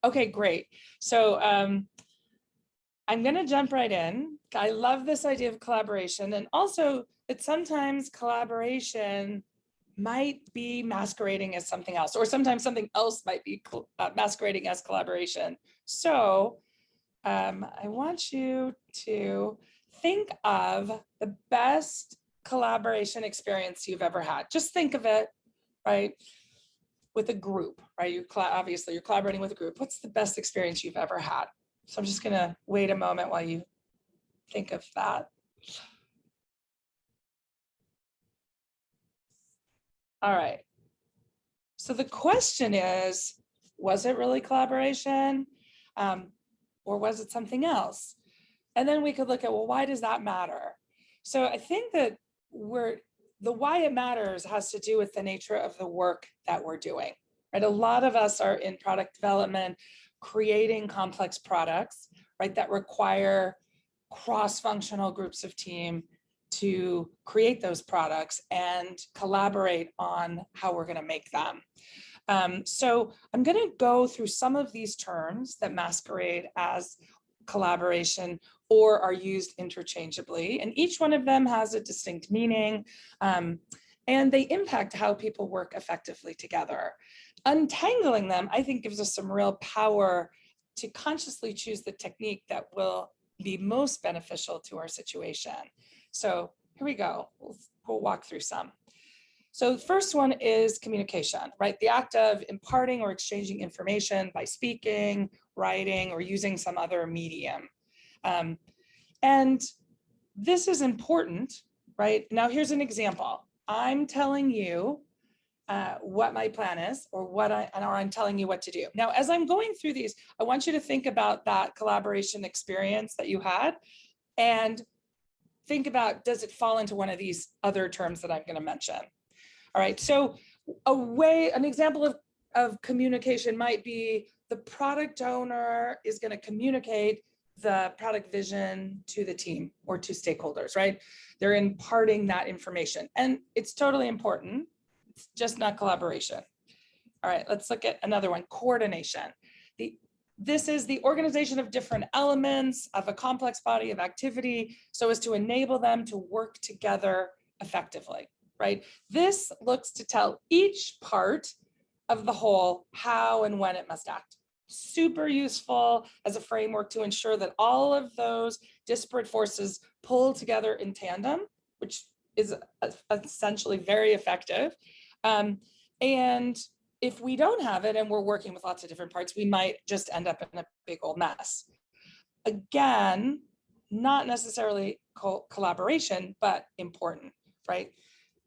Okay, great. So I'm going to jump right in. I love this idea of collaboration, and also that sometimes collaboration might be masquerading as something else, or sometimes something else might be masquerading as collaboration. So I want you to think of the best collaboration experience you've ever had. Just think of it, right? With a group, right? Obviously you're collaborating with a group. What's the best experience you've ever had? So I'm just gonna wait a moment while you think of that. All right. So the question is, was it really collaboration? Or was it something else? And then we could look at, well, why does that matter? So I think that the why it matters has to do with the nature of the work that we're doing, right? A lot of us are in product development, creating complex products, right, that require cross-functional groups of team to create those products and collaborate on how we're going to make them. So I'm going to go through some of these terms that masquerade as collaboration or are used interchangeably, and each one of them has a distinct meaning, and they impact how people work effectively together. Untangling them, I think, gives us some real power to consciously choose the technique that will be most beneficial to our situation. So here we go. We'll walk through some. So the first one is communication, right? The act of imparting or exchanging information by speaking, writing, or using some other medium. And this is important, right? Now here's an example. I'm telling you what my plan is, or I'm telling you what to do. Now, as I'm going through these, I want you to think about that collaboration experience that you had and think about, does it fall into one of these other terms that I'm going to mention? All right, so an example of communication might be the product owner is going to communicate the product vision to the team or to stakeholders, right? They're imparting that information, and it's totally important. It's just not collaboration. All right, let's look at another one, coordination. This is the organization of different elements of a complex body of activity so as to enable them to work together effectively, right? This looks to tell each part of the whole how and when it must act. Super useful as a framework to ensure that all of those disparate forces pull together in tandem, which is essentially very effective. And if we don't have it and we're working with lots of different parts, we might just end up in a big old mess. Again, not necessarily collaboration, but important, right?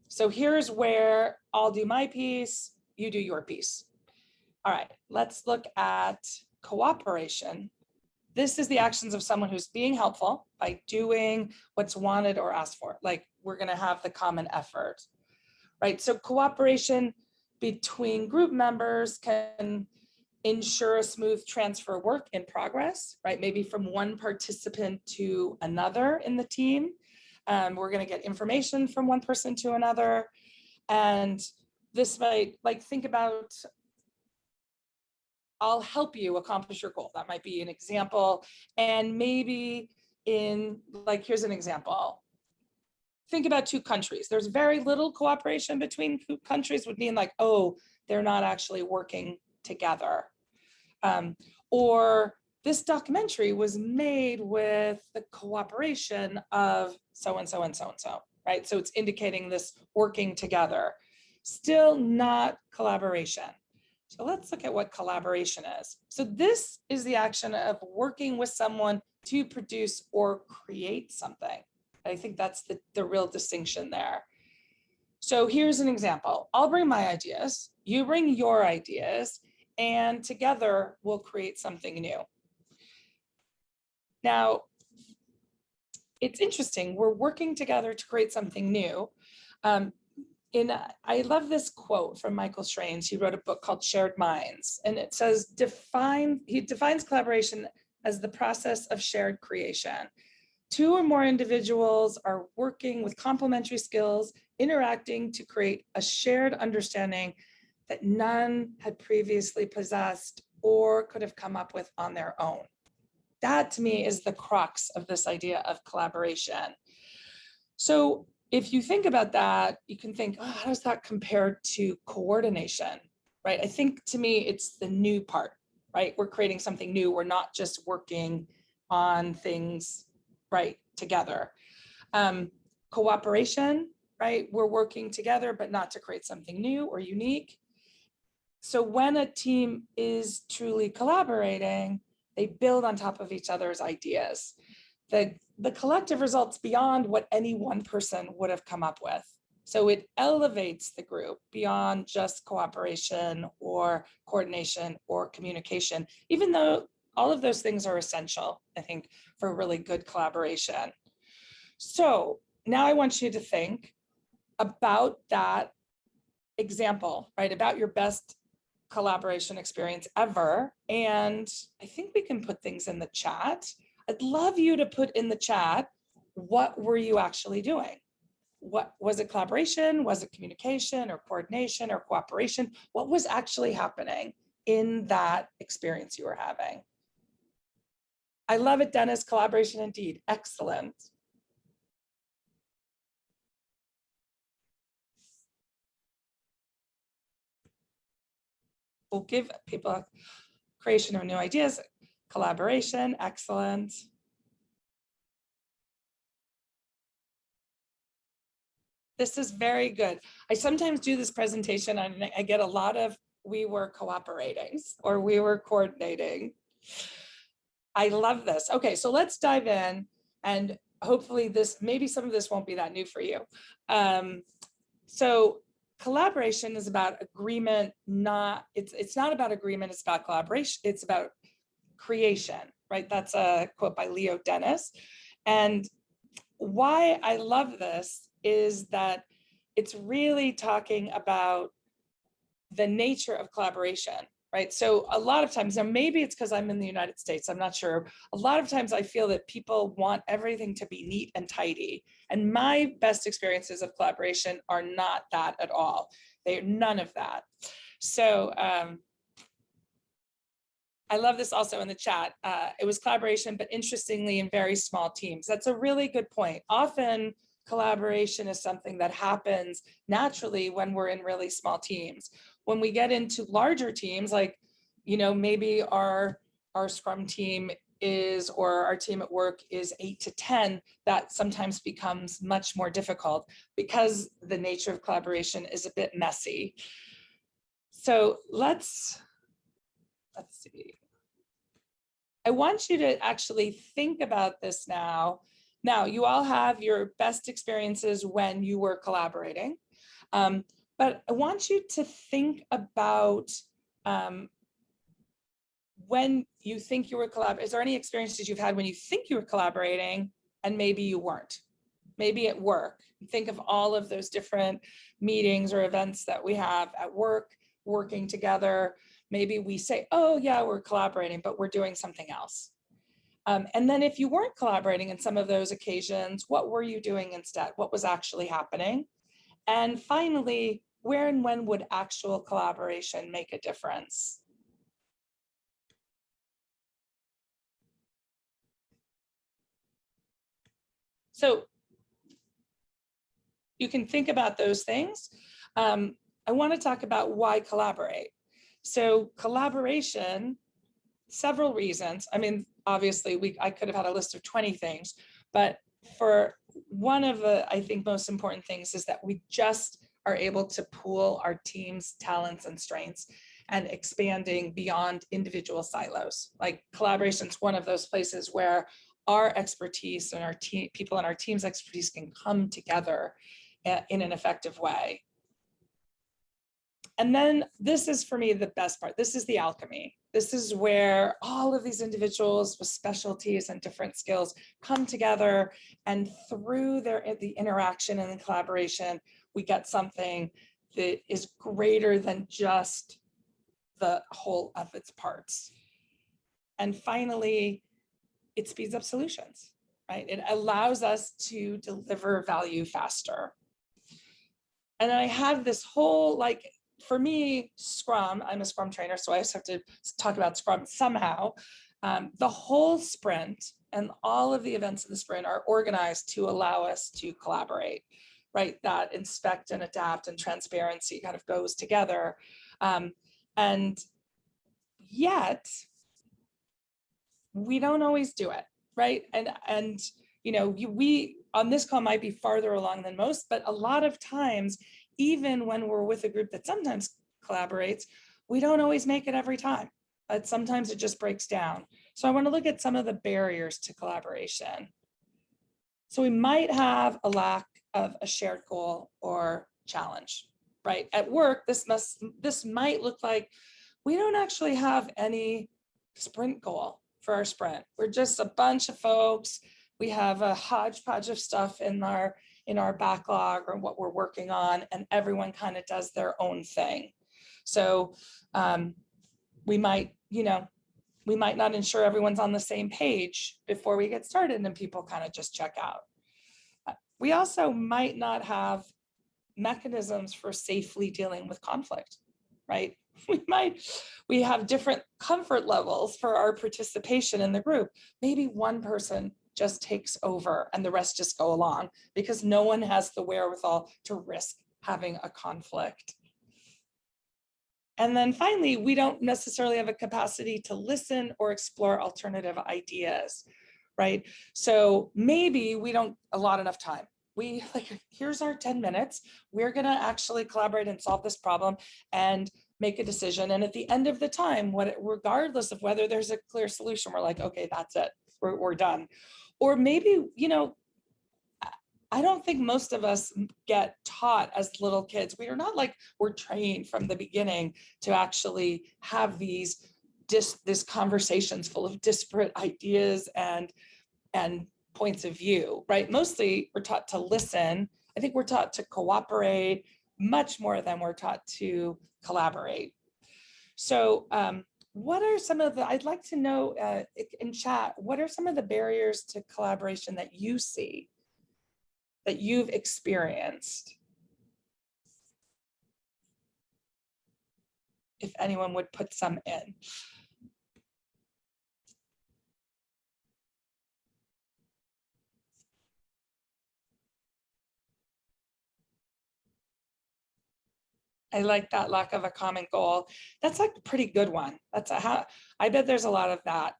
So here's where I'll do my piece, you do your piece. All right, let's look at cooperation. This is the actions of someone who's being helpful by doing what's wanted or asked for. Like, we're going to have the common effort, right? So cooperation between group members can ensure a smooth transfer of work in progress, right? Maybe from one participant to another in the team. We're going to get information from one person to another. And this might, like, think about, I'll help you accomplish your goal. That might be an example. And maybe here's an example. Think about two countries. There's very little cooperation between countries, would mean like, oh, they're not actually working together. Or this documentary was made with the cooperation of so-and-so and so-and-so, right? So it's indicating this working together. Still not collaboration. So let's look at what collaboration is. So this is the action of working with someone to produce or create something. I think that's the real distinction there. So here's an example. I'll bring my ideas, you bring your ideas, and together we'll create something new. Now, it's interesting. We're working together to create something new. I love this quote from Michael Schrains. He wrote a book called Shared Minds, and it says, he defines collaboration as the process of shared creation. Two or more individuals are working with complementary skills, interacting to create a shared understanding that none had previously possessed or could have come up with on their own. That to me is the crux of this idea of collaboration. So if you think about that, you can think, oh, how does that compare to coordination, right? I think to me, it's the new part, right? We're creating something new. We're not just working on things, right, together. Cooperation, right? We're working together, but not to create something new or unique. So when a team is truly collaborating, they build on top of each other's ideas. The collective results beyond what any one person would have come up with. So it elevates the group beyond just cooperation or coordination or communication, even though all of those things are essential, I think, for really good collaboration. So now I want you to think about that example, right? About your best collaboration experience ever. And I think we can put things in the chat. I'd love you to put in the chat, what were you actually doing? What was it? Collaboration? Was it communication or coordination or cooperation? What was actually happening in that experience you were having? I love it, Dennis. Collaboration indeed. Excellent. We'll give people creation of new ideas, collaboration, excellent. This is very good. I sometimes do this presentation and I get a lot of, we were cooperating or we were coordinating. I love this. Okay, so let's dive in, and hopefully this, maybe some of this won't be that new for you. So collaboration is about agreement, it's not about agreement, it's about collaboration, it's about creation, right? That's a quote by Leo Dennis. And why I love this is that it's really talking about the nature of collaboration, right? So a lot of times, now maybe it's because I'm in the United States, I'm not sure. A lot of times I feel that people want everything to be neat and tidy. And my best experiences of collaboration are not that at all. They're none of that. So I love this also in the chat. It was collaboration, but interestingly in very small teams. That's a really good point. Often collaboration is something that happens naturally when we're in really small teams. When we get into larger teams, like, you know, maybe our Scrum team is, or our team at work is 8 to 10, that sometimes becomes much more difficult because the nature of collaboration is a bit messy. So let's see. I want you to actually think about this now. Now, you all have your best experiences when you were collaborating, but I want you to think about when you think you were collaborating. Is there any experiences you've had when you think you were collaborating and maybe you weren't? Maybe at work. Think of all of those different meetings or events that we have at work, working together. Maybe we say, oh yeah, we're collaborating, but we're doing something else. And then if you weren't collaborating in some of those occasions, what were you doing instead? What was actually happening? And finally, where and when would actual collaboration make a difference? So you can think about those things. I want to talk about why collaborate. So collaboration, several reasons. I mean, obviously I could have had a list of 20 things, but for one of the, I think, most important things is that we just are able to pool our team's talents and strengths and expanding beyond individual silos. Like collaboration is one of those places where our expertise and our team, people on our team's expertise can come together in an effective way. And then this is, for me, the best part. This is the alchemy. This is where all of these individuals with specialties and different skills come together, and through the interaction and the collaboration, we get something that is greater than just the whole of its parts. And finally, it speeds up solutions, right? It allows us to deliver value faster. And I have this whole, like, for me, Scrum, I'm a Scrum trainer, so I just have to talk about Scrum somehow. The whole sprint and all of the events in the sprint are organized to allow us to collaborate, right? That inspect and adapt and transparency kind of goes together. And yet, we don't always do it, right? And you know, we on this call might be farther along than most, but a lot of times, even when we're with a group that sometimes collaborates, we don't always make it every time. But sometimes it just breaks down. So I want to look at some of the barriers to collaboration. So we might have a lack of a shared goal or challenge, right? At work, this might look like we don't actually have any sprint goal for our sprint. We're just a bunch of folks. We have a hodgepodge of stuff in our backlog or what we're working on, and everyone kind of does their own thing. So we might not ensure everyone's on the same page before we get started, and people kind of just check out. We also might not have mechanisms for safely dealing with conflict, right? We have different comfort levels for our participation in the group. Maybe one person just takes over and the rest just go along because no one has the wherewithal to risk having a conflict. And then finally, we don't necessarily have a capacity to listen or explore alternative ideas, right? So maybe we don't allot enough time. We like, here's our 10 minutes. We're gonna actually collaborate and solve this problem and make a decision. And at the end of the time, regardless of whether there's a clear solution, we're like, okay, that's it, we're done. Or maybe, you know, I don't think most of us get taught as little kids. We are not like we're trained from the beginning to actually have these conversations full of disparate ideas and points of view, right? Mostly we're taught to listen. I think we're taught to cooperate much more than we're taught to collaborate. So what are some of the, I'd like to know in chat, what are some of the barriers to collaboration that you see, that you've experienced? If anyone would put some in. I like that lack of a common goal. That's like a pretty good one. I bet there's a lot of that.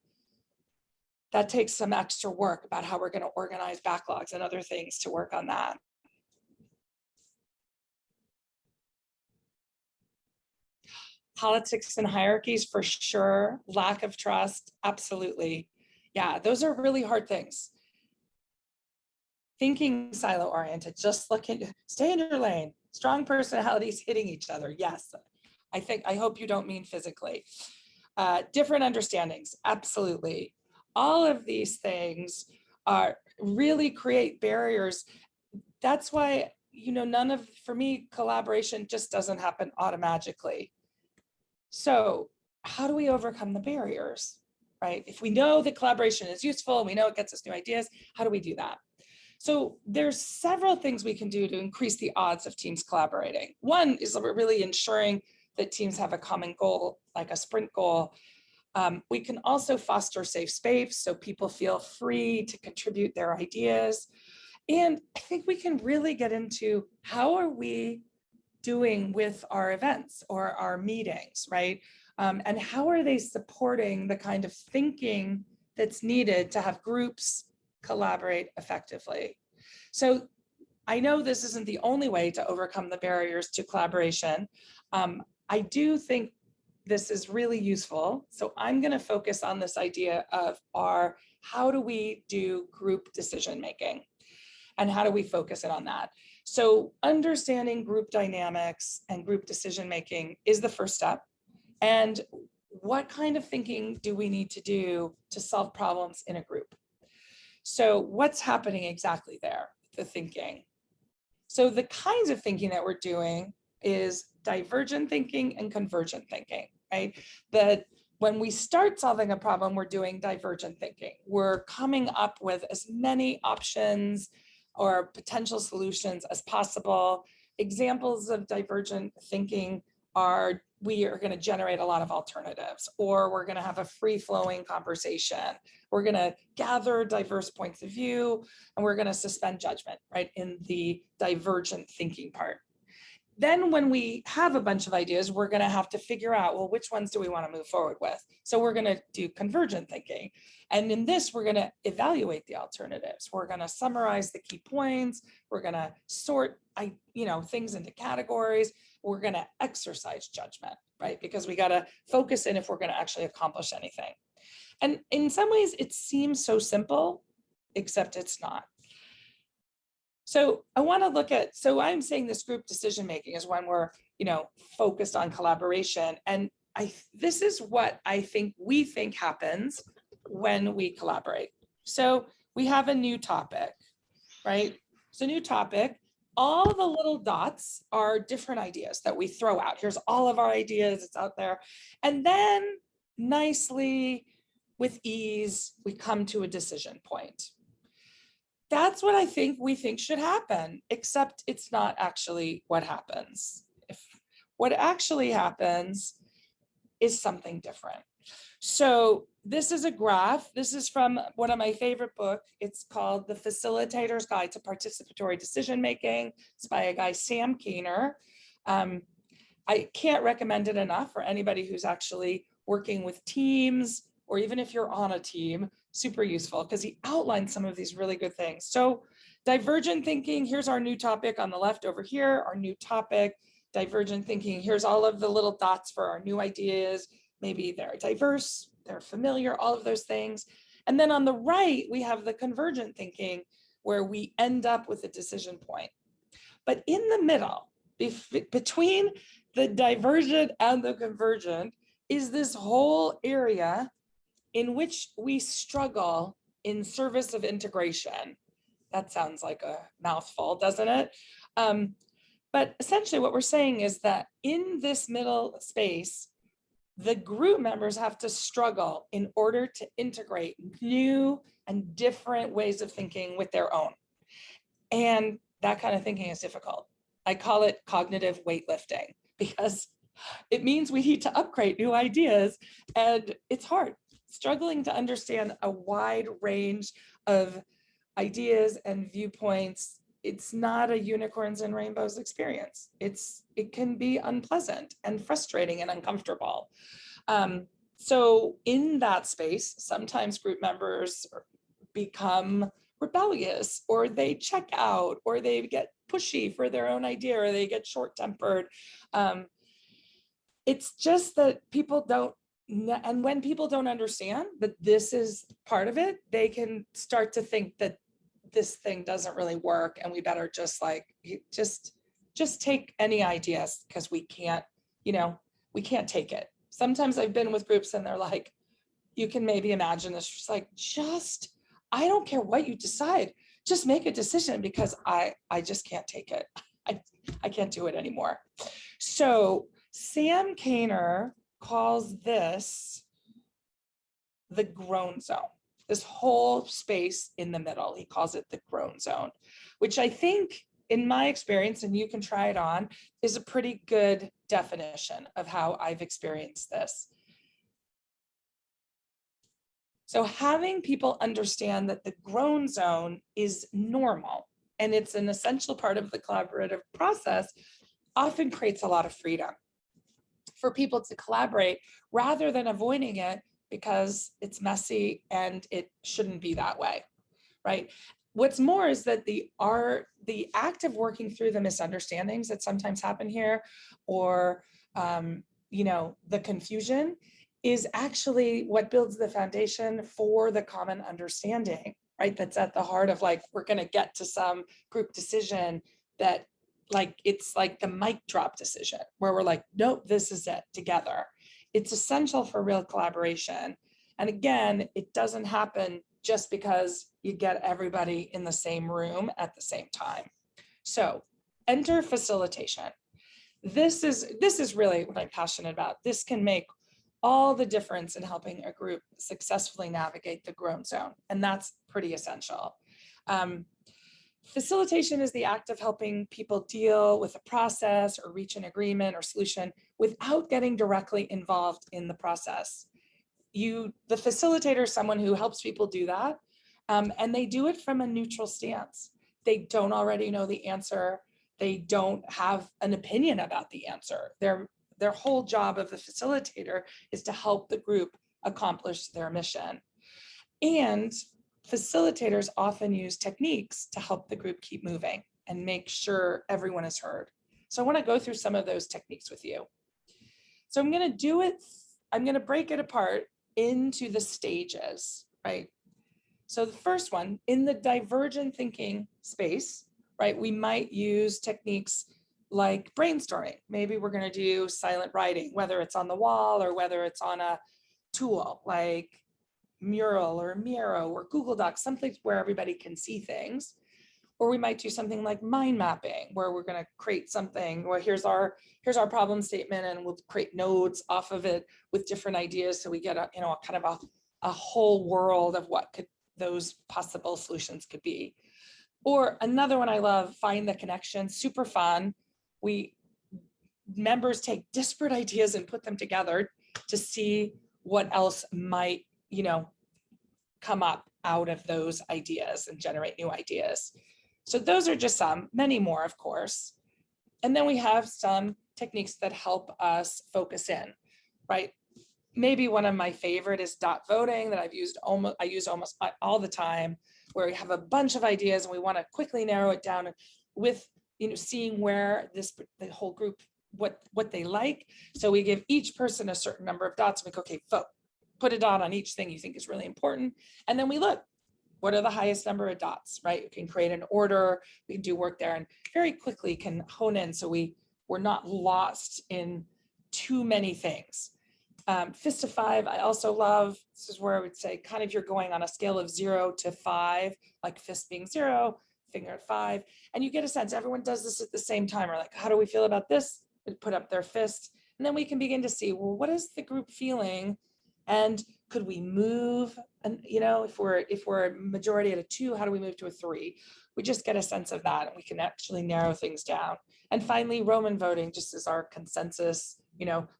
That takes some extra work about how we're going to organize backlogs and other things to work on that. Politics and hierarchies for sure. Lack of trust, absolutely. Yeah, those are really hard things. Thinking silo oriented, just stay in your lane. Strong personalities hitting each other. Yes, I hope you don't mean physically. Different understandings, absolutely. All of these things really create barriers. That's why, you know, for me, collaboration just doesn't happen automatically. So how do we overcome the barriers, right? If we know that collaboration is useful, we know it gets us new ideas, how do we do that? So there's several things we can do to increase the odds of teams collaborating. One is really ensuring that teams have a common goal, like a sprint goal. We can also foster safe space so people feel free to contribute their ideas. And I think we can really get into how are we doing with our events or our meetings, right? And how are they supporting the kind of thinking that's needed to have groups collaborate effectively? So I know this isn't the only way to overcome the barriers to collaboration. I do think this is really useful. So I'm going to focus on this idea of how do we do group decision making? And how do we focus it on that? So understanding group dynamics and group decision making is the first step. And what kind of thinking do we need to do to solve problems in a group? So what's happening exactly there, the thinking? So the kinds of thinking that we're doing is divergent thinking and convergent thinking, right? That when we start solving a problem, we're doing divergent thinking. We're coming up with as many options or potential solutions as possible. Examples of divergent thinking we are going to generate a lot of alternatives, or we're going to have a free-flowing conversation. We're going to gather diverse points of view, and we're going to suspend judgment, right, in the divergent thinking part. Then when we have a bunch of ideas, we're going to have to figure out, well, which ones do we want to move forward with? So we're going to do convergent thinking. And in this, we're going to evaluate the alternatives. We're going to summarize the key points. We're going to sort things into categories. We're going to exercise judgment, right? Because we got to focus in if we're going to actually accomplish anything. And in some ways, it seems so simple, except it's not. So I want to look at, so I'm saying this group decision making is when we're, focused on collaboration. And this is what we think happens when we collaborate. So we have a new topic, right? So new topic, all the little dots are different ideas that we throw out. Here's all of our ideas, it's out there. And then nicely, with ease, we come to a decision point. That's what we think should happen, except it's not actually what happens. What actually happens is something different. So this is a graph. This is from one of my favorite books. It's called The Facilitator's Guide to Participatory Decision Making. It's by a guy, Sam Keener. I can't recommend it enough for anybody who's actually working with teams, or even if you're on a team, super useful, because he outlines some of these really good things. So divergent thinking, here's our new topic on the left over here, our new topic. Divergent thinking, here's all of the little dots for our new ideas. Maybe they're diverse, they're familiar, all of those things. And then on the right, we have the convergent thinking, where we end up with a decision point. But in the middle, between the divergent and the convergent, is this whole area in which we struggle in service of integration. That sounds like a mouthful, doesn't it? But essentially what we're saying is that in this middle space, the group members have to struggle in order to integrate new and different ways of thinking with their own. And that kind of thinking is difficult. I call it cognitive weightlifting, because it means we need to upgrade new ideas, and it's hard. Struggling to understand a wide range of ideas and viewpoints, it's not a unicorns and rainbows experience. It can be unpleasant and frustrating and uncomfortable. So in that space, sometimes group members become rebellious, or they check out, or they get pushy for their own idea, or they get short-tempered. It's just that people don't, and when people don't understand that this is part of it, they can start to think that this thing doesn't really work, and we better just just take any ideas, because we can't take it. Sometimes I've been with groups and they're like, you can maybe imagine this, just like, I don't care what you decide, just make a decision, because I just can't take it. I can't do it anymore. So Sam Keener calls this the groan zone, this whole space in the middle. He calls it the groan zone, which I think, in my experience, and you can try it on, is a pretty good definition of how I've experienced this. So having people understand that the groan zone is normal and it's an essential part of the collaborative process often creates a lot of freedom for people to collaborate, rather than avoiding it because it's messy and it shouldn't be that way, right? What's more is that the act of working through the misunderstandings that sometimes happen here, or the confusion, is actually what builds the foundation for the common understanding, right? That's at the heart of, like, we're going to get to some group decision that, like, it's like the mic drop decision where we're like, nope, this is it, together. It's essential for real collaboration. And again, it doesn't happen just because you get everybody in the same room at the same time. So enter facilitation. This is really what I'm passionate about. This can make all the difference in helping a group successfully navigate the groan zone. And that's pretty essential. Facilitation is the act of helping people deal with a process or reach an agreement or solution without getting directly involved in the process. The facilitator is someone who helps people do that, and they do it from a neutral stance. They don't already know the answer. They don't have an opinion about the answer. Their whole job of the facilitator is to help the group accomplish their mission. And facilitators often use techniques to help the group keep moving and make sure everyone is heard. So I want to go through some of those techniques with you. So I'm going to break it apart into the stages, right? So the first one, in the divergent thinking space, right, we might use techniques like brainstorming. Maybe we're going to do silent writing, whether it's on the wall or whether it's on a tool like Mural or Miro or Google Docs, something where everybody can see things. Or we might do something like mind mapping, where we're going to create something where here's our problem statement, and we'll create nodes off of it with different ideas, so we get a kind of a whole world of what those possible solutions could be. Or another one I love, find the connection, super fun. Members take disparate ideas and put them together to see what else might come up out of those ideas and generate new ideas. So those are just some, many more, of course. And then we have some techniques that help us focus in, right? Maybe one of my favorite is dot voting that I use almost all the time, where we have a bunch of ideas and we want to quickly narrow it down with seeing where the whole group what they like. So we give each person a certain number of dots and we go, okay, vote. Put a dot on each thing you think is really important. And then we look, what are the highest number of dots, right? We can create an order, we can do work there, and very quickly can hone in so we're not lost in too many things. Fist of 5, I also love. This is where I would say kind of you're going on a scale of 0 to 5, like fist being 0, finger at 5. And you get a sense, everyone does this at the same time. Or like, how do we feel about this? We put up their fist. And then we can begin to see, well, what is the group feeling? And could we move? And if we're a majority at a 2, how do we move to a 3? We just get a sense of that, and we can actually narrow things down. And finally, Roman voting, just as our consensus,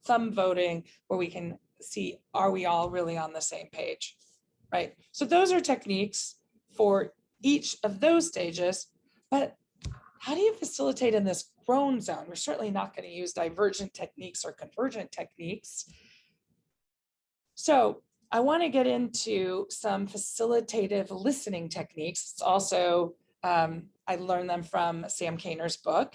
thumb voting, where we can see, are we all really on the same page, right? So those are techniques for each of those stages. But how do you facilitate in this grown zone? We're certainly not going to use divergent techniques or convergent techniques. So I want to get into some facilitative listening techniques. It's also, I learned them from Sam Kainer's book.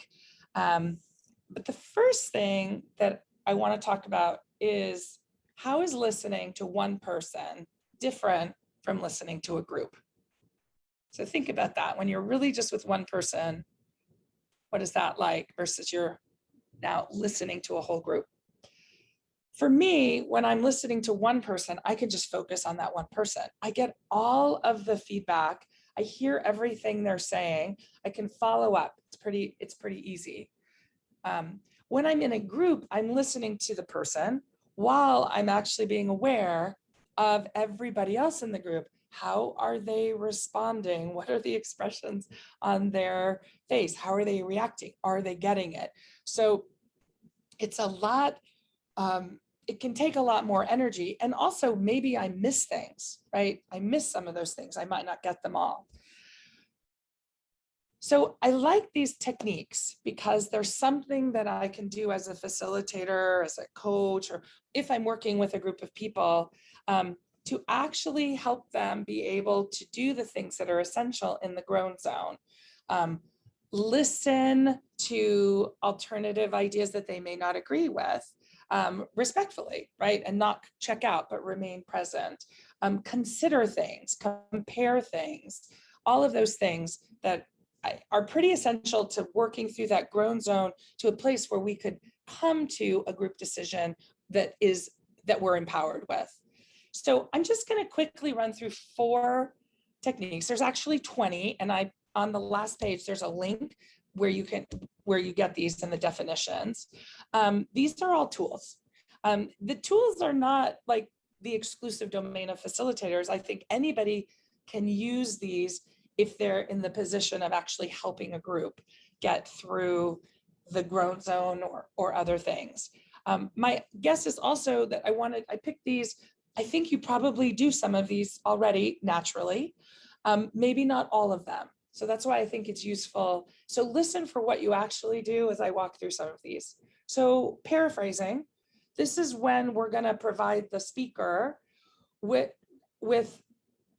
But the first thing that I want to talk about is, how is listening to one person different from listening to a group? So think about that. When you're really just with one person, what is that like versus you're now listening to a whole group? For me, when I'm listening to one person, I can just focus on that one person. I get all of the feedback. I hear everything they're saying. I can follow up. It's pretty easy. When I'm in a group, I'm listening to the person while I'm actually being aware of everybody else in the group. How are they responding? What are the expressions on their face? How are they reacting? Are they getting it? So it's a lot. It can take a lot more energy. And also maybe I miss things, right? I miss some of those things. I might not get them all. So I like these techniques because there's something that I can do as a facilitator, as a coach, or if I'm working with a group of people, to actually help them be able to do the things that are essential in the grown zone. Listen to alternative ideas that they may not agree with, respectfully, right? And not check out, but remain present. Consider things, compare things, all of those things that are pretty essential to working through that grown zone to a place where we could come to a group decision that we're empowered with. So I'm just going to quickly run through 4 techniques. There's actually 20, and on the last page there's a link where you get these in the definitions. These are all tools. The tools are not like the exclusive domain of facilitators. I think anybody can use these if they're in the position of actually helping a group get through the growth zone or other things. My guess is also that I picked these. I think you probably do some of these already naturally, maybe not all of them. So that's why I think it's useful. So listen for what you actually do as I walk through some of these. So paraphrasing, this is when we're going to provide the speaker with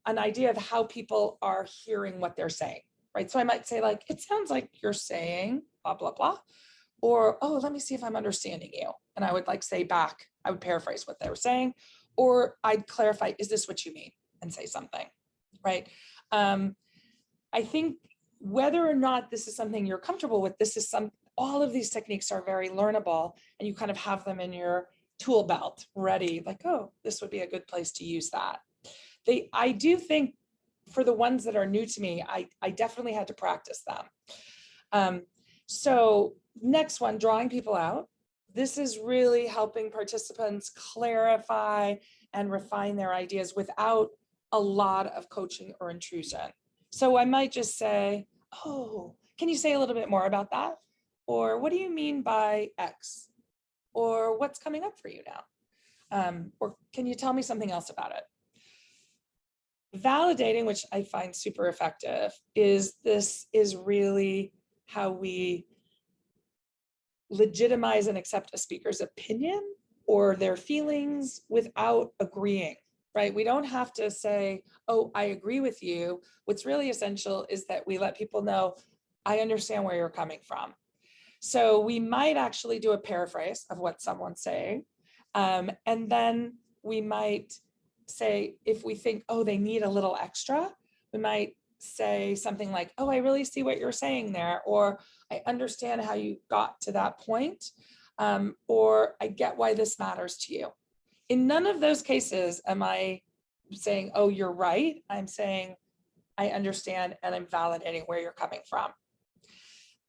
an idea of how people are hearing what they're saying, right? So I might say like, it sounds like you're saying blah, blah, blah. Or, oh, let me see if I'm understanding you. And I would like say back, I would paraphrase what they were saying, or I'd clarify, is this what you mean? And say something, right? I think whether or not this is something you're comfortable with, all of these techniques are very learnable, and you kind of have them in your tool belt ready, like, oh, this would be a good place to use that. I do think for the ones that are new to me, I definitely had to practice them. So next one, drawing people out. This is really helping participants clarify and refine their ideas without a lot of coaching or intrusion. So I might just say, oh, can you say a little bit more about that? Or what do you mean by X? Or what's coming up for you now? Or can you tell me something else about it? Validating, which I find super effective, is really how we legitimize and accept a speaker's opinion or their feelings without agreeing, right? We don't have to say, oh, I agree with you. What's really essential is that we let people know, I understand where you're coming from. So we might actually do a paraphrase of what someone's saying. And then we might say, if we think, oh, they need a little extra, we might say something like, oh, I really see what you're saying there, or I understand how you got to that point, or I get why this matters to you. In none of those cases am I saying, oh, you're right. I'm saying, I understand, and I'm validating where you're coming from.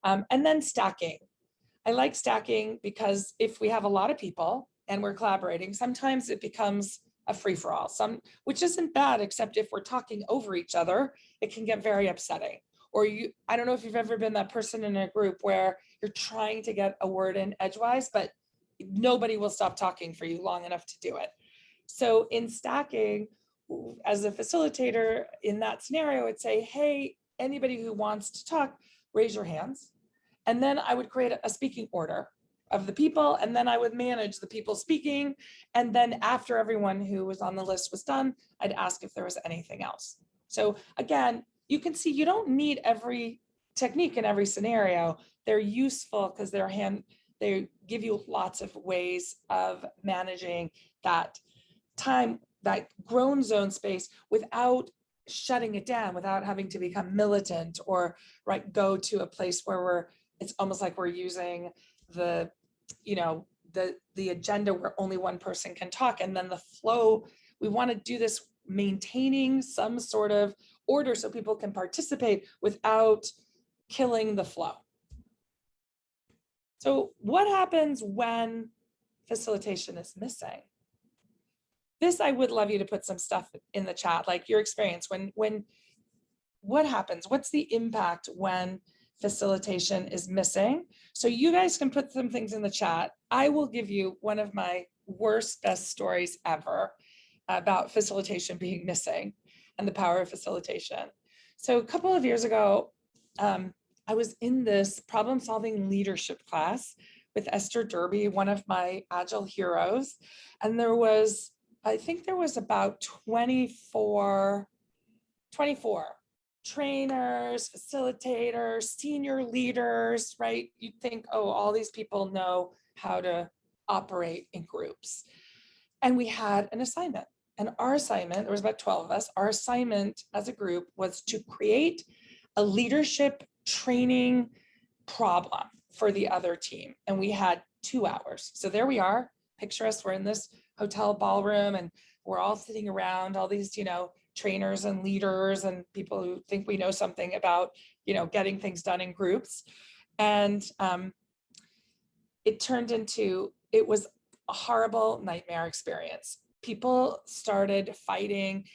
And then stacking. I like stacking because if we have a lot of people and we're collaborating, sometimes it becomes a free-for-all, which isn't bad, except if we're talking over each other, it can get very upsetting. Or I don't know if you've ever been that person in a group where you're trying to get a word in edgewise, but nobody will stop talking for you long enough to do it. So in stacking, as a facilitator in that scenario, I'd say, hey, anybody who wants to talk, raise your hands. And then I would create a speaking order of the people, and then I would manage the people speaking. And then after everyone who was on the list was done, I'd ask if there was anything else. So again, you can see you don't need every technique in every scenario. They're useful because they give you lots of ways of managing that time, that grown zone space without shutting it down, without having to become militant or go to a place where it's almost like we're using the agenda where only one person can talk, and then the flow. We want to do this maintaining some sort of order so people can participate without killing the flow. So what happens when facilitation is missing? This, I would love you to put some stuff in the chat, like your experience what happens? What's the impact when facilitation is missing? So you guys can put some things in the chat. I will give you one of my best stories ever about facilitation being missing and the power of facilitation. So a couple of years ago, I was in this problem-solving leadership class with Esther Derby, one of my Agile heroes. And I think there was about 24 trainers, facilitators, senior leaders, right? You'd think, oh, all these people know how to operate in groups. And we had an assignment. And our assignment, there was about 12 of us, our assignment as a group was to create a leadership training problem for the other team. And we had 2 hours. So there we are. Picture us, we're in this hotel ballroom and we're all sitting around, all these, trainers and leaders and people who think we know something about, getting things done in groups. And it was a horrible nightmare experience. People started fighting.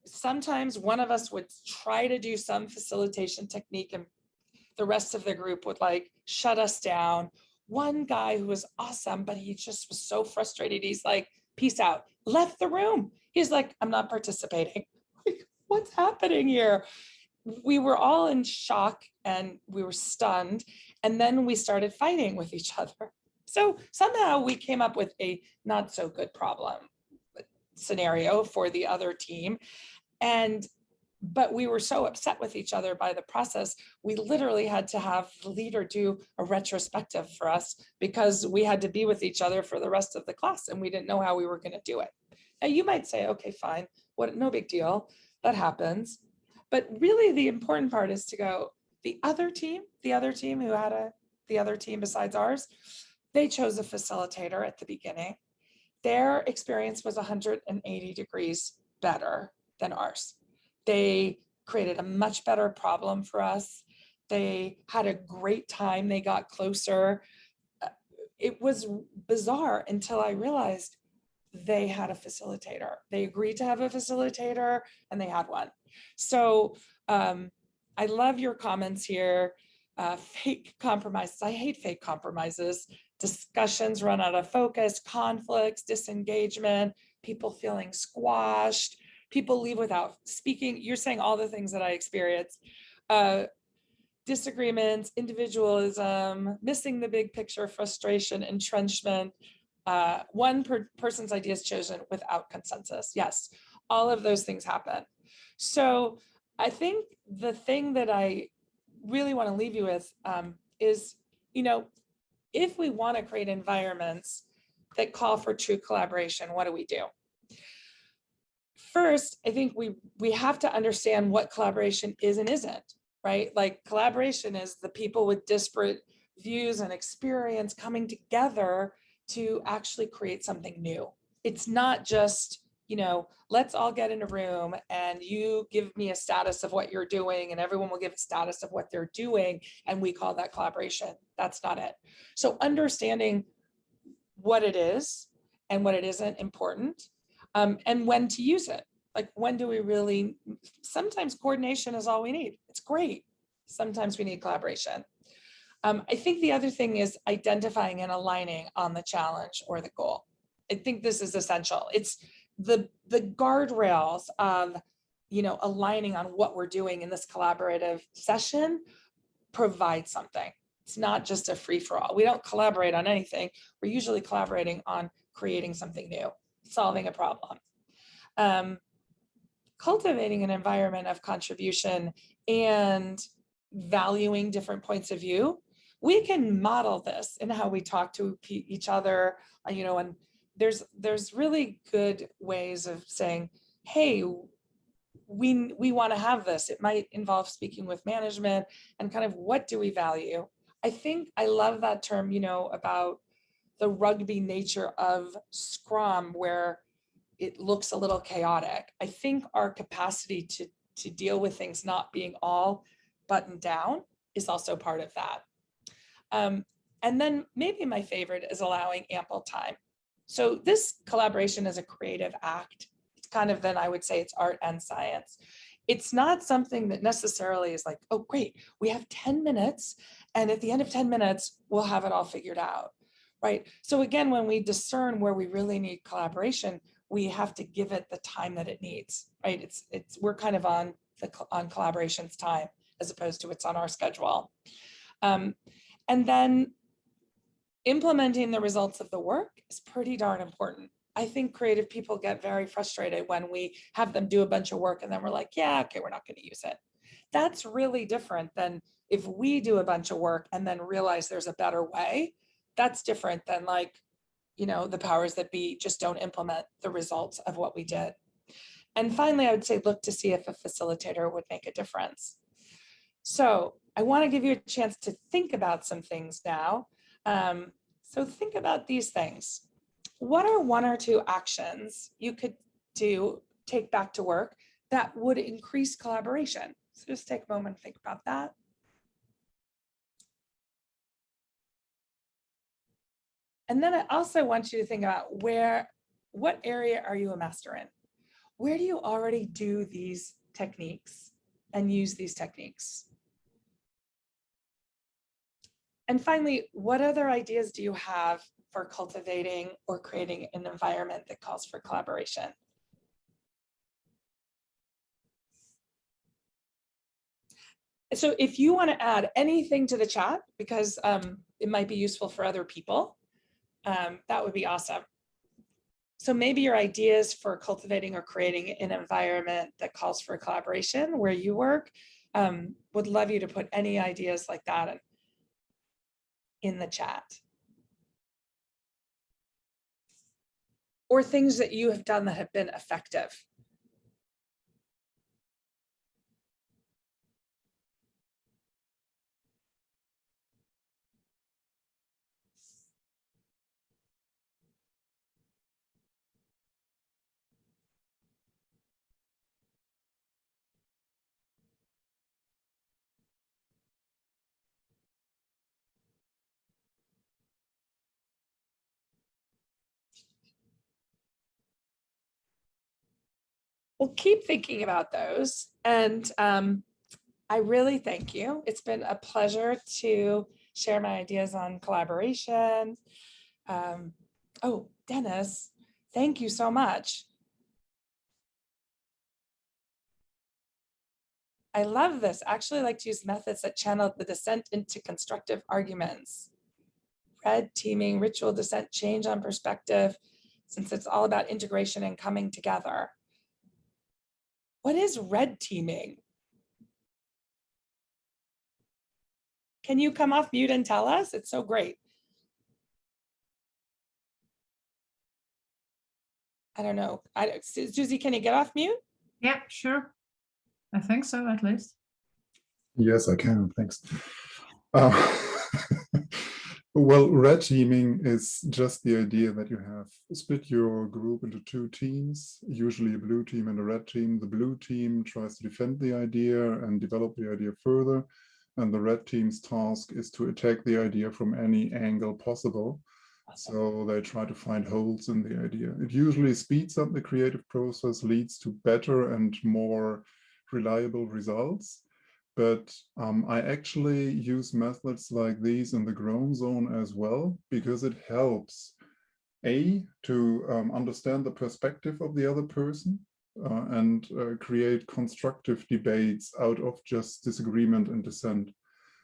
sometimes one of us would try to do some facilitation technique and the rest of the group would like shut us down. One guy who was awesome, but he just was so frustrated. He's like, peace out, left the room. He's like, I'm not participating. What's happening here? We were all in shock and we were stunned. And then we started fighting with each other. So somehow we came up with a not so good problem scenario for the other team. But we were so upset with each other by the process, we literally had to have the leader do a retrospective for us because we had to be with each other for the rest of the class and we didn't know how we were going to do it. Now you might say, okay, fine, no big deal, that happens. But really the important part is to go, the other team who had the other team besides ours, they chose a facilitator at the beginning. Their experience was 180 degrees better than ours. They created a much better problem for us. They had a great time. They got closer. It was bizarre until I realized they had a facilitator. They agreed to have a facilitator and they had one. So I love your comments here. Fake compromises. I hate fake compromises. Discussions run out of focus, conflicts, disengagement, people feeling squashed, people leave without speaking. You're saying all the things that I experienced. Disagreements, individualism, missing the big picture, frustration, entrenchment. One person's idea is chosen without consensus. Yes, all of those things happen. So I think the thing that I really want to leave you with is, if we want to create environments that call for true collaboration, what do we do? First, I think we have to understand what collaboration is and isn't, right? Like collaboration is the people with disparate views and experience coming together to actually create something new. It's not just, let's all get in a room and you give me a status of what you're doing and everyone will give a status of what they're doing and we call that collaboration. That's not it. So understanding what it is and what it isn't important, and when to use it. Like when do we really, sometimes coordination is all we need. It's great. Sometimes we need collaboration. I think the other thing is identifying and aligning on the challenge or the goal. I think this is essential. It's the guardrails of, aligning on what we're doing in this collaborative session provide something. It's not just a free-for-all. We don't collaborate on anything. We're usually collaborating on creating something new, solving a problem. Cultivating an environment of contribution and valuing different points of view. We can model this in how we talk to each other, and there's really good ways of saying, hey, we want to have this. It might involve speaking with management and kind of what do we value. I think I love that term, about the rugby nature of Scrum, where it looks a little chaotic. I think our capacity to deal with things not being all buttoned down is also part of that. And then maybe my favorite is allowing ample time. So this collaboration is a creative act. It's kind of, then I would say it's art and science. It's not something that necessarily is like, oh, great, we have 10 minutes. And at the end of 10 minutes, we'll have it all figured out, right? So again, when we discern where we really need collaboration, we have to give it the time that it needs, right? We're kind of on collaboration's time as opposed to it's on our schedule. And then implementing the results of the work is pretty darn important. I think creative people get very frustrated when we have them do a bunch of work and then we're like, yeah, okay, we're not going to use it. That's really different than if we do a bunch of work and then realize there's a better way. That's different than like, the powers that be just don't implement the results of what we did. And finally, I would say, look to see if a facilitator would make a difference. So I want to give you a chance to think about some things now. So think about these things. What are one or two actions you could take back to work that would increase collaboration? So just take a moment and think about that. And then I also want you to think about what area are you a master in? where do you already do these techniques and use these techniques? And finally, what other ideas do you have for cultivating or creating an environment that calls for collaboration? So if you want to add anything to the chat, because it might be useful for other people, that would be awesome. So maybe your ideas for cultivating or creating an environment that calls for collaboration where you work, would love you to put any ideas like that in the chat. Or things that you have done that have been effective. Well, keep thinking about those. And I really thank you. It's been a pleasure to share my ideas on collaboration. Oh, Dennis, thank you so much. I love this. Actually, I like to use methods that channel the dissent into constructive arguments. Red teaming, ritual dissent, change on perspective, since it's all about integration and coming together. What is red teaming? Can you come off mute and tell us? It's so great. I don't know. Susie, can you get off mute? Yeah, sure. I think so, at least. Yes, I can. Thanks. Well, red teaming is just the idea that you have split your group into two teams, usually a blue team and a red team. The blue team tries to defend the idea and develop the idea further, and the red team's task is to attack the idea from any angle possible. So they try to find holes in the idea. It usually speeds up the creative process, leads to better and more reliable results. But I actually use methods like these in the groan zone as well, because it helps, A, to understand the perspective of the other person and create constructive debates out of just disagreement and dissent.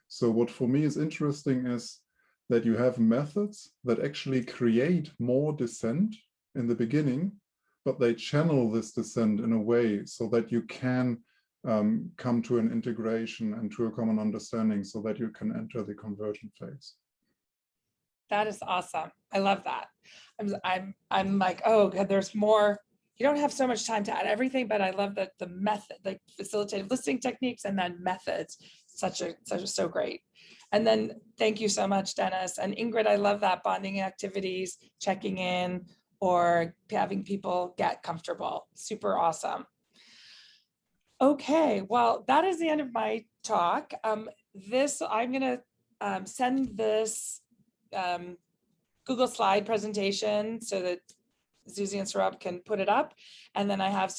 So what for me is interesting is that you have methods that actually create more dissent in the beginning, but they channel this dissent in a way so that you can come to an integration and to a common understanding so that you can enter the convergent phase. That is awesome. I love that. I'm like, oh God, there's more. You don't have so much time to add everything, but I love that the method, like facilitative listening techniques and then methods, so great. And then thank you so much, Dennis. And Ingrid, I love that, bonding activities, checking in, or having people get comfortable. Super awesome. Okay, well, that is the end of my talk. I'm gonna send this Google slide presentation so that Susie and Saurabh can put it up. And then I have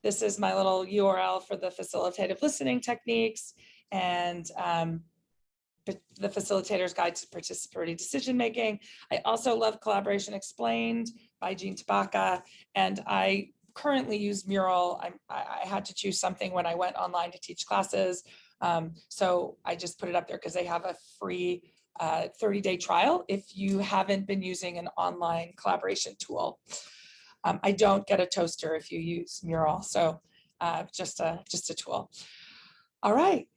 this is my little URL for the facilitative listening techniques and the Facilitator's Guide to Participatory Decision Making. I also love Collaboration Explained by Jean Tabaka, and I currently use Mural. I had to choose something when I went online to teach classes. So I just put it up there because they have a free 30-day trial if you haven't been using an online collaboration tool. I don't get a toaster if you use Mural, so just a tool. All right.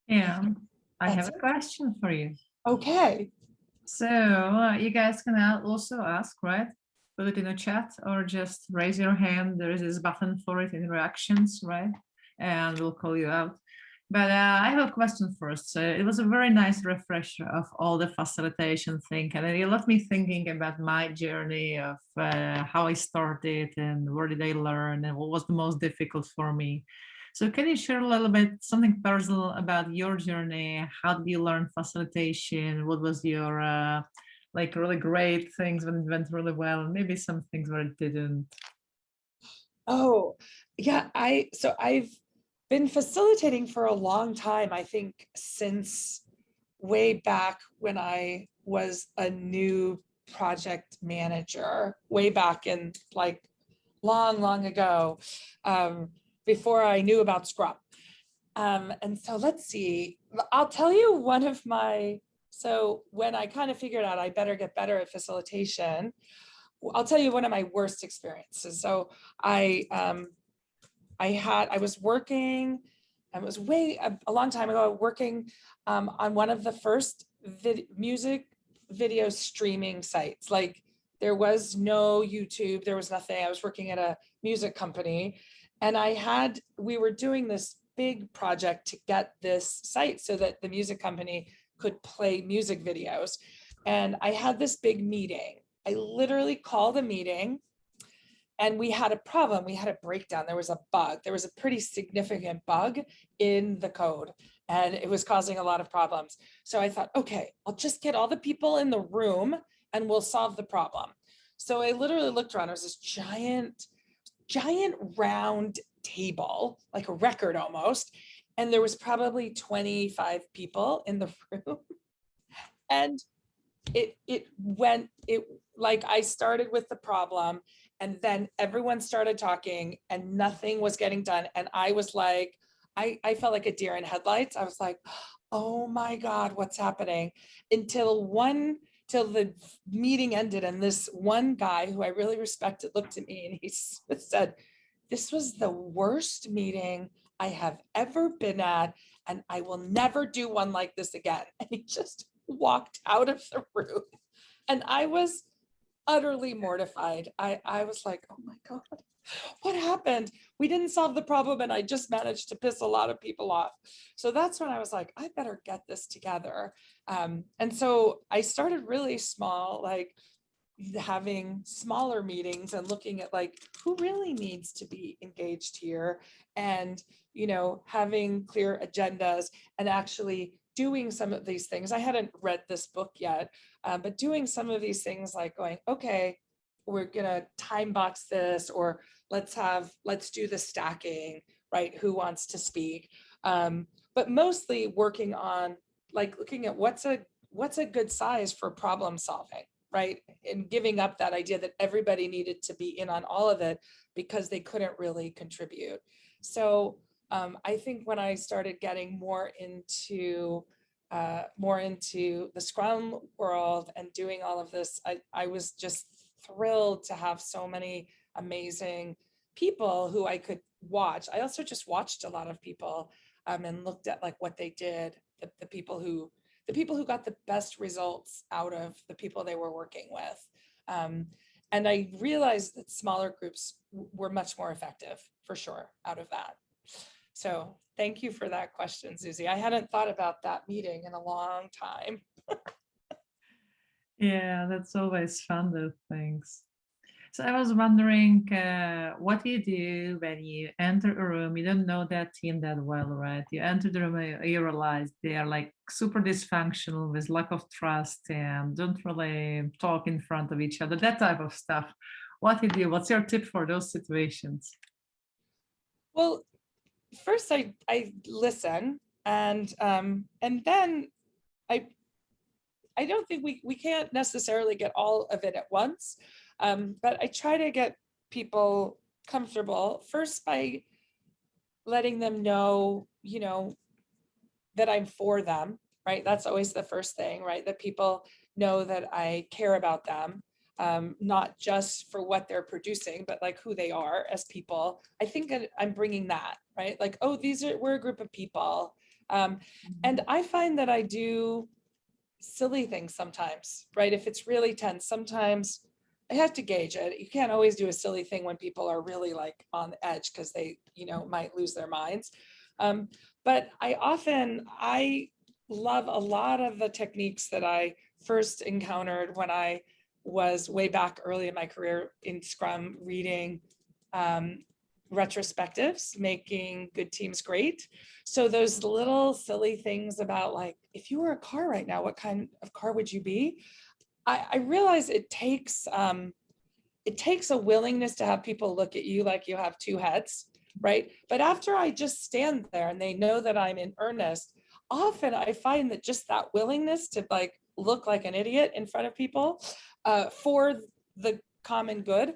Yeah, I have a question for you. Okay. So you guys can also ask, right? Put it in a chat or just raise your hand. There is this button for it in reactions, right? And we'll call you out. But I have a question first. So it was a very nice refresher of all the facilitation thing. And it left me thinking about my journey of how I started and where did I learn and what was the most difficult for me. So can you share a little bit something personal about your journey? How did you learn facilitation? What was your like really great things when it went really well, and maybe some things where it didn't? Oh, yeah. So I've been facilitating for a long time. I think since way back when I was a new project manager, way back in like long ago, before I knew about Scrum. And so let's see, I'll tell you one of my, so when I kind of figured out I better get better at facilitation, I'll tell you one of my worst experiences. So I was working, and it was a long time ago, working on one of the first music video streaming sites. Like there was no YouTube, there was nothing. I was working at a music company, and we were doing this big project to get this site so that the music company could play music videos. And I had this big meeting. I literally called a meeting, and we had a problem. We had a breakdown. There was a bug. There was a pretty significant bug in the code, and it was causing a lot of problems. So I thought, okay, I'll just get all the people in the room and we'll solve the problem. So I literally looked around. There was this giant round table, like a record almost. And there was probably 25 people in the room. And I started with the problem, and then everyone started talking and nothing was getting done. And I was like, I felt like a deer in headlights. I was like, oh my God, what's happening? Till the meeting ended, and this one guy who I really respected looked at me and he said, this was the worst meeting I have ever been at, and I will never do one like this again. And he just walked out of the room. And I was utterly mortified. I was like, oh my God, what happened? We didn't solve the problem, and I just managed to piss a lot of people off. So that's when I was like, I better get this together. And so I started really small, like having smaller meetings and looking at like who really needs to be engaged here, and having clear agendas and actually doing some of these things. I hadn't read this book yet, but doing some of these things, like going, okay, we're gonna time box this, or let's do the stacking, right? Who wants to speak? But mostly working on like looking at what's a good size for problem solving, right? And giving up that idea that everybody needed to be in on all of it because they couldn't really contribute. So I think when I started getting more into the Scrum world and doing all of this, I was just thrilled to have so many amazing people who I could watch. I also just watched a lot of people and looked at like what they did, the people who got the best results out of the people they were working with. And I realized that smaller groups were much more effective, for sure, out of that. So thank you for that question, Susie. I hadn't thought about that meeting in a long time. Yeah, that's always fun, those things. So I was wondering, what do you do when you enter a room? You don't know that team that well, right? You enter the room, you realize they are like super dysfunctional with lack of trust and don't really talk in front of each other, that type of stuff. What do you do? What's your tip for those situations? Well, first I listen, and then I don't think we can't necessarily get all of it at once, but I try to get people comfortable first by letting them know, that I'm for them, right? That's always the first thing, right? That people know that I care about them, not just for what they're producing, but like who they are as people. I think I'm bringing that, right? Like, oh, we're a group of people. And I find that I do silly things sometimes, right? If it's really tense, sometimes I have to gauge it. You can't always do a silly thing when people are really like on the edge because they, might lose their minds. But I love a lot of the techniques that I first encountered when I was way back early in my career in Scrum, reading retrospectives, making good teams great. So those little silly things about like, if you were a car right now, what kind of car would you be? I realize it takes it takes a willingness to have people look at you like you have two heads, right? But after I just stand there and they know that I'm in earnest, often I find that just that willingness to like look like an idiot in front of people for the common good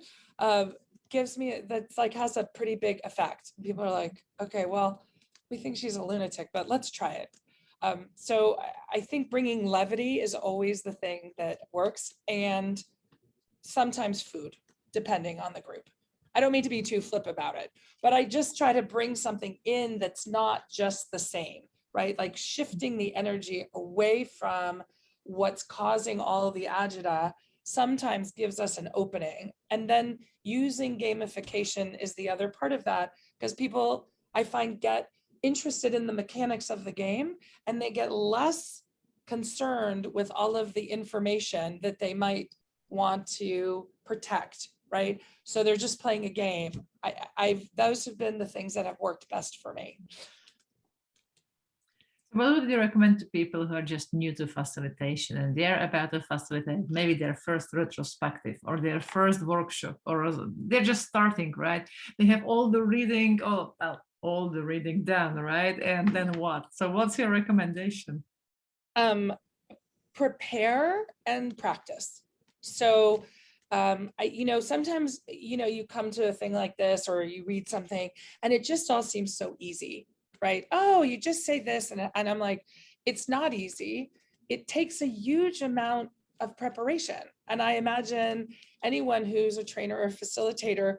gives me, that's like has a pretty big effect. People are like, okay, well, we think she's a lunatic, but let's try it. So I think bringing levity is always the thing that works, and sometimes food, depending on the group. I don't mean to be too flip about it, but I just try to bring something in that's not just the same, right? Like shifting the energy away from what's causing all of the agita sometimes gives us an opening. And then using gamification is the other part of that, because people, I find, get interested in the mechanics of the game and they get less concerned with all of the information that they might want to protect, right? So they're just playing a game. Those have been the things that have worked best for me. What would you recommend to people who are just new to facilitation and they're about to facilitate maybe their first retrospective or their first workshop, or they're just starting, right? They have all the reading, all the reading done, right? And then what? So what's your recommendation? Prepare and practice. So sometimes, you come to a thing like this or you read something and it just all seems so easy, right? Oh, you just say this. And I'm like, it's not easy. It takes a huge amount of preparation. And I imagine anyone who's a trainer or facilitator,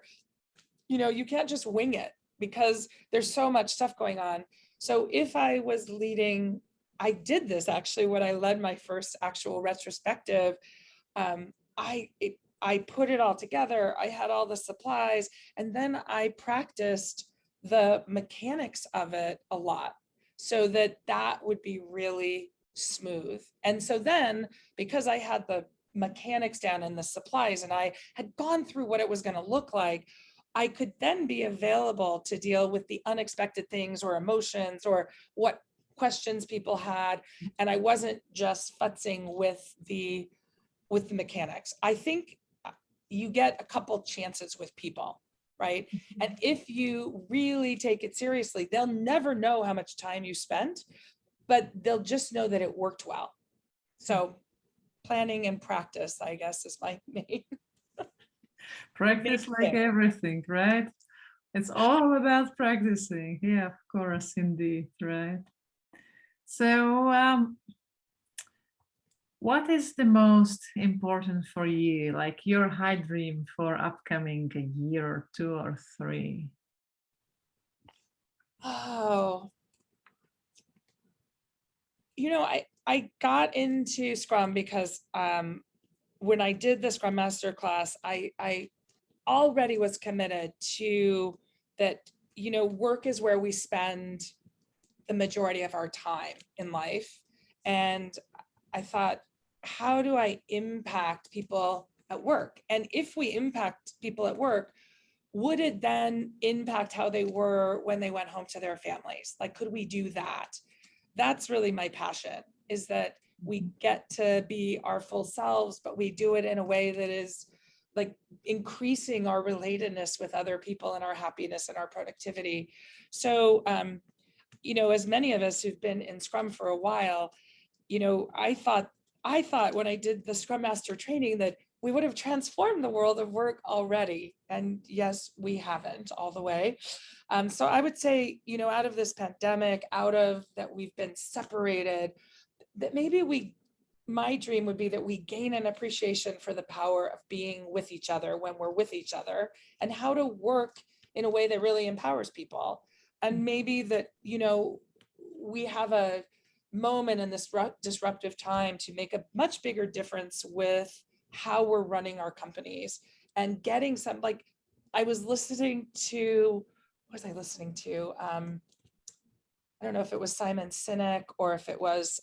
you can't just wing it because there's so much stuff going on. So if I was leading, I did this actually when I led my first actual retrospective. I put it all together. I had all the supplies, and then I practiced the mechanics of it a lot so that would be really smooth. And so then, because I had the mechanics down and the supplies, and I had gone through what it was going to look like, I could then be available to deal with the unexpected things or emotions or what questions people had. And I wasn't just futzing with the mechanics. I think you get a couple chances with people, right? And if you really take it seriously, they'll never know how much time you spent, but they'll just know that it worked well. So planning and practice, I guess, is my main. Practice like everything, right? It's all about practicing. Yeah, of course, indeed, right? So what is the most important for you, like your high dream for upcoming a year or 2 or 3? Oh, I got into Scrum because when I did the Scrum Master class, I already was committed to that, work is where we spend the majority of our time in life. And I thought, how do I impact people at work? And if we impact people at work, would it then impact how they were when they went home to their families? Like, could we do that? That's really my passion, is that we get to be our full selves, but we do it in a way that is like increasing our relatedness with other people and our happiness and our productivity. So, as many of us who've been in Scrum for a while, I thought when I did the Scrum Master training that we would have transformed the world of work already. And yes, we haven't all the way. So I would say, out of this pandemic, out of that we've been separated, that maybe my dream would be that we gain an appreciation for the power of being with each other when we're with each other, and how to work in a way that really empowers people. And maybe that, we have a moment in this disruptive time to make a much bigger difference with how we're running our companies and getting some, like, I was listening to, what was I listening to? I don't know if it was Simon Sinek or if it was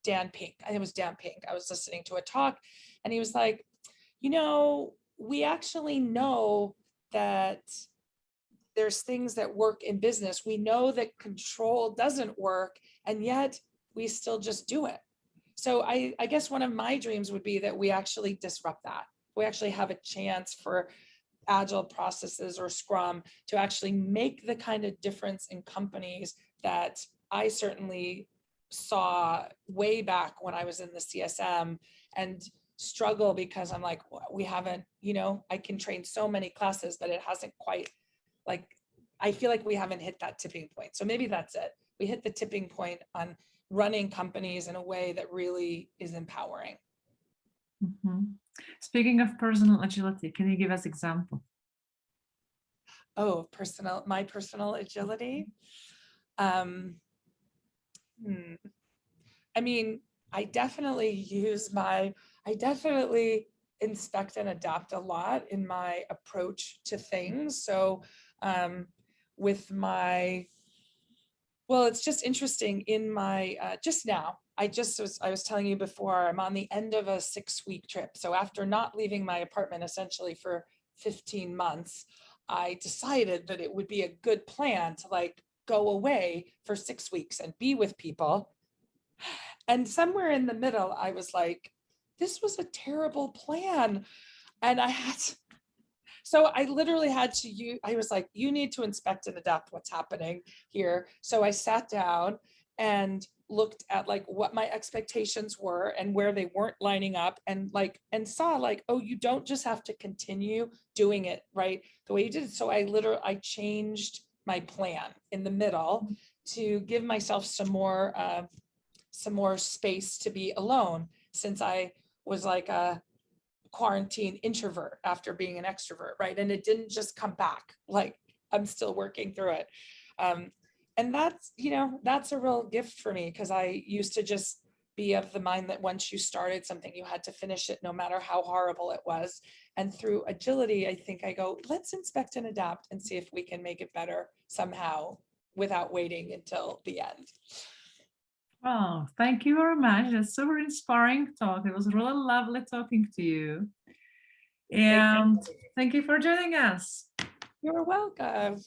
Dan Pink. I think it was Dan Pink. I was listening to a talk and he was like, we actually know that there's things that work in business. We know that control doesn't work, and yet we still just do it. So I guess one of my dreams would be that we actually disrupt that, we actually have a chance for agile processes or Scrum to actually make the kind of difference in companies that I certainly saw way back when I was in the CSM, and struggle because I'm like, we haven't, I can train so many classes, but it hasn't quite, like, I feel like we haven't hit that tipping point. So maybe that's it. We hit the tipping point on running companies in a way that really is empowering. Speaking of personal agility, can you give us example? Oh, my personal agility. I mean, I definitely inspect and adapt a lot in my approach to things. So it's just interesting in my, just now, I was telling you before, I'm on the end of a 6-week trip. So after not leaving my apartment essentially for 15 months, I decided that it would be a good plan to like go away for 6 weeks and be with people. And somewhere in the middle, I was like, this was a terrible plan. And so I literally had to I was like, you need to inspect and adapt what's happening here. So I sat down and looked at like what my expectations were and where they weren't lining up, and saw like, oh, you don't just have to continue doing it right the way you did it. So I changed my plan in the middle to give myself some more space to be alone, since I was like a quarantine introvert after being an extrovert, right? And it didn't just come back, like I'm still working through it. And that's a real gift for me, because I used to just be of the mind that once you started something, you had to finish it no matter how horrible it was. And through agility, I think I go, let's inspect and adapt and see if we can make it better somehow without waiting until the end. Oh, thank you very much. That's super inspiring talk. It was really lovely talking to you. And thank you for joining us. You're welcome.